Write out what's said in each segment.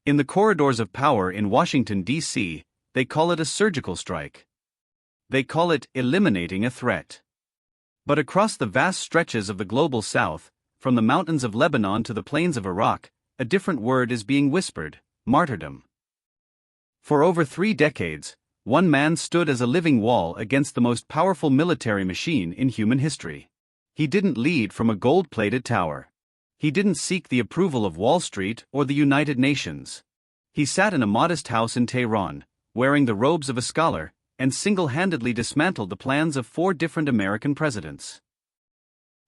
In the corridors of power in Washington, D.C., they call it a surgical strike. They call it eliminating a threat. But across the vast stretches of the global south, from the mountains of Lebanon to the plains of Iraq, a different word is being whispered: martyrdom. For over 3 decades, one man stood as a living wall against the most powerful military machine in human history. He didn't lead from a gold-plated tower. He didn't seek the approval of Wall Street or the United Nations. He sat in a modest house in Tehran, wearing the robes of a scholar, and single-handedly dismantled the plans of 4 different American presidents.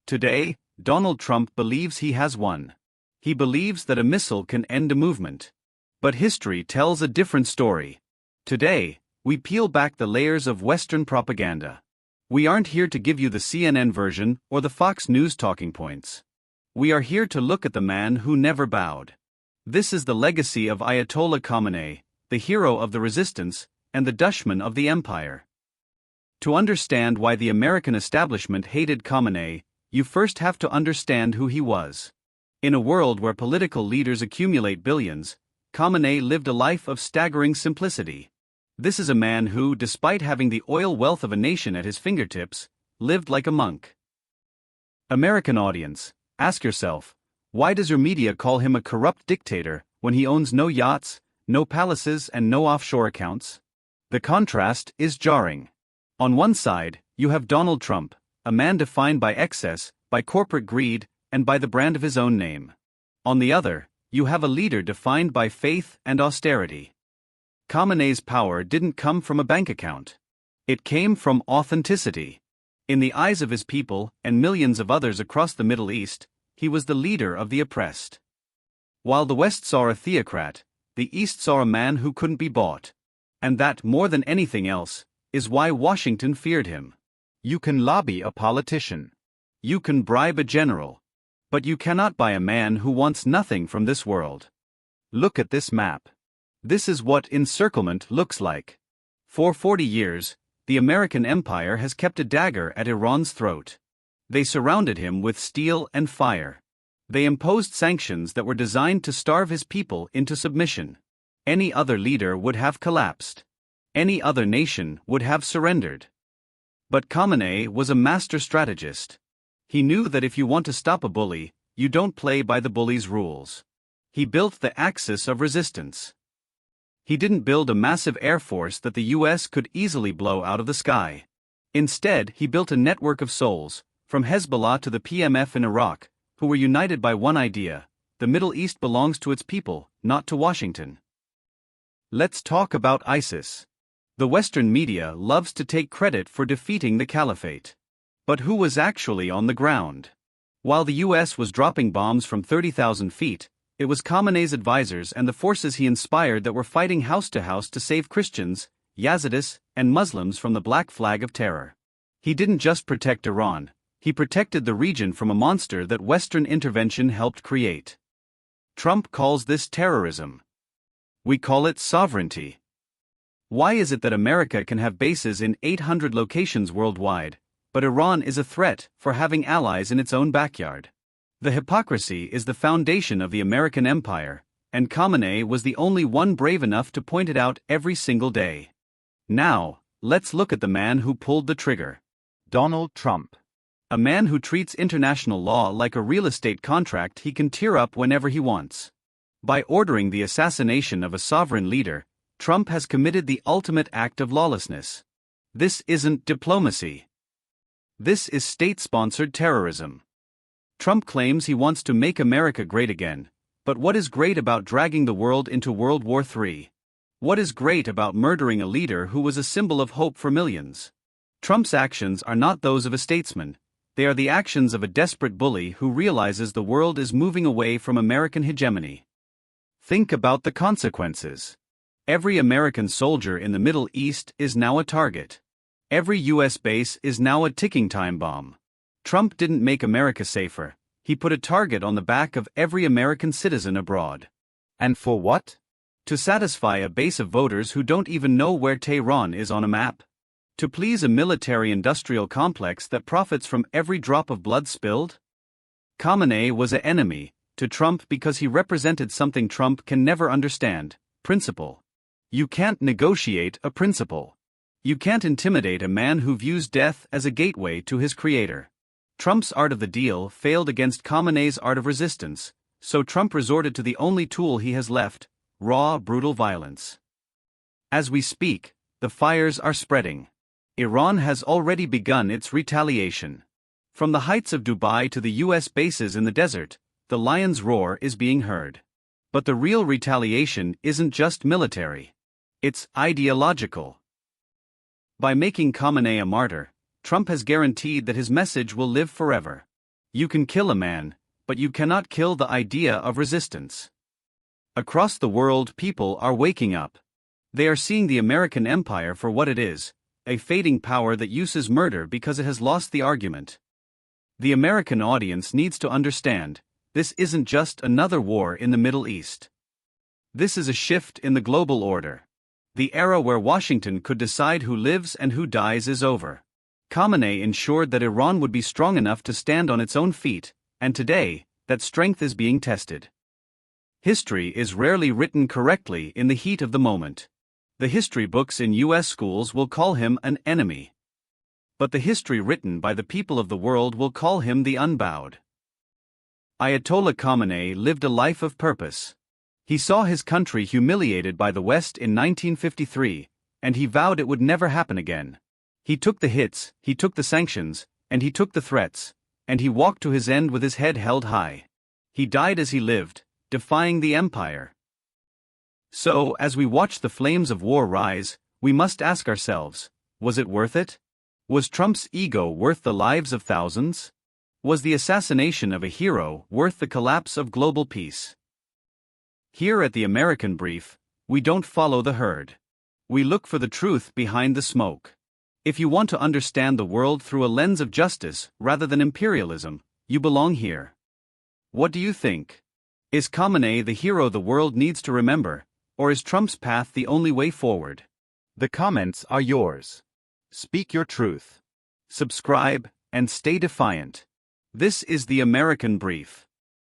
Today, Donald Trump believes he has won. He believes that a missile can end a movement. But history tells a different story. Today, we peel back the layers of Western propaganda. We aren't here to give you the CNN version or the Fox News talking points. We are here to look at the man who never bowed. This is the legacy of Ayatollah Khamenei, the hero of the resistance, and the dushman of the empire. To understand why the American establishment hated Khamenei, you first have to understand who he was. In a world where political leaders accumulate billions, Khamenei lived a life of staggering simplicity. This is a man who, despite having the oil wealth of a nation at his fingertips, lived like a monk. American audience, ask yourself, why does your media call him a corrupt dictator when he owns no yachts, no palaces, and no offshore accounts? The contrast is jarring. On one side, you have Donald Trump, a man defined by excess, by corporate greed, and by the brand of his own name. On the other, you have a leader defined by faith and austerity. Khamenei's power didn't come from a bank account. It came from authenticity. In the eyes of his people and millions of others across the Middle East, he was the leader of the oppressed. While the West saw a theocrat, the East saw a man who couldn't be bought. And that, more than anything else, is why Washington feared him. You can lobby a politician. You can bribe a general. But you cannot buy a man who wants nothing from this world. Look at this map. This is what encirclement looks like. For 40 years, the American empire has kept a dagger at Iran's throat. They surrounded him with steel and fire. They imposed sanctions that were designed to starve his people into submission. Any other leader would have collapsed. Any other nation would have surrendered. But Khamenei was a master strategist. He knew that if you want to stop a bully, you don't play by the bully's rules. He built the axis of resistance. He didn't build a massive air force that the U.S. could easily blow out of the sky. Instead, he built a network of souls, from Hezbollah to the PMF in Iraq, who were united by one idea: the Middle East belongs to its people, not to Washington. Let's talk about ISIS. The Western media loves to take credit for defeating the caliphate. But who was actually on the ground? While the U.S. was dropping bombs from 30,000 feet, it was Khamenei's advisors and the forces he inspired that were fighting house to house to save Christians, Yazidis, and Muslims from the black flag of terror. He didn't just protect Iran, he protected the region from a monster that Western intervention helped create. Trump calls this terrorism. We call it sovereignty. Why is it that America can have bases in 800 locations worldwide, but Iran is a threat for having allies in its own backyard? The hypocrisy is the foundation of the American empire, and Khamenei was the only one brave enough to point it out every single day. Now, let's look at the man who pulled the trigger. Donald Trump. A man who treats international law like a real estate contract he can tear up whenever he wants. By ordering the assassination of a sovereign leader, Trump has committed the ultimate act of lawlessness. This isn't diplomacy. This is state-sponsored terrorism. Trump claims he wants to make America great again, but what is great about dragging the world into World War III? What is great about murdering a leader who was a symbol of hope for millions? Trump's actions are not those of a statesman. They are the actions of a desperate bully who realizes the world is moving away from American hegemony. Think about the consequences. Every American soldier in the Middle East is now a target. Every U.S. base is now a ticking time bomb. Trump didn't make America safer, he put a target on the back of every American citizen abroad. And for what? To satisfy a base of voters who don't even know where Tehran is on a map. To please a military-industrial complex that profits from every drop of blood spilled? Khamenei was an enemy, to Trump because he represented something Trump can never understand: principle. You can't negotiate a principle. You can't intimidate a man who views death as a gateway to his creator. Trump's art of the deal failed against Khamenei's art of resistance, so Trump resorted to the only tool he has left: raw, brutal violence. As we speak, the fires are spreading. Iran has already begun its retaliation. From the heights of Dubai to the U.S. bases in the desert, the lion's roar is being heard. But the real retaliation isn't just military. It's ideological. By making Khamenei a martyr, Trump has guaranteed that his message will live forever. You can kill a man, but you cannot kill the idea of resistance. Across the world, people are waking up. They are seeing the American empire for what it is: a fading power that uses murder because it has lost the argument. The American audience needs to understand, this isn't just another war in the Middle East. This is a shift in the global order. The era where Washington could decide who lives and who dies is over. Khamenei ensured that Iran would be strong enough to stand on its own feet, and today, that strength is being tested. History is rarely written correctly in the heat of the moment. The history books in U.S. schools will call him an enemy. But the history written by the people of the world will call him the unbowed. Ayatollah Khamenei lived a life of purpose. He saw his country humiliated by the West in 1953, and he vowed it would never happen again. He took the hits, he took the sanctions, and he took the threats, and he walked to his end with his head held high. He died as he lived, defying the empire. So, as we watch the flames of war rise, we must ask ourselves, was it worth it? Was Trump's ego worth the lives of thousands? Was the assassination of a hero worth the collapse of global peace? Here at the American Brief, we don't follow the herd. We look for the truth behind the smoke. If you want to understand the world through a lens of justice rather than imperialism, you belong here. What do you think? Is Khamenei the hero the world needs to remember, or is Trump's path the only way forward? The comments are yours. Speak your truth. Subscribe, and stay defiant. This is the American Brief.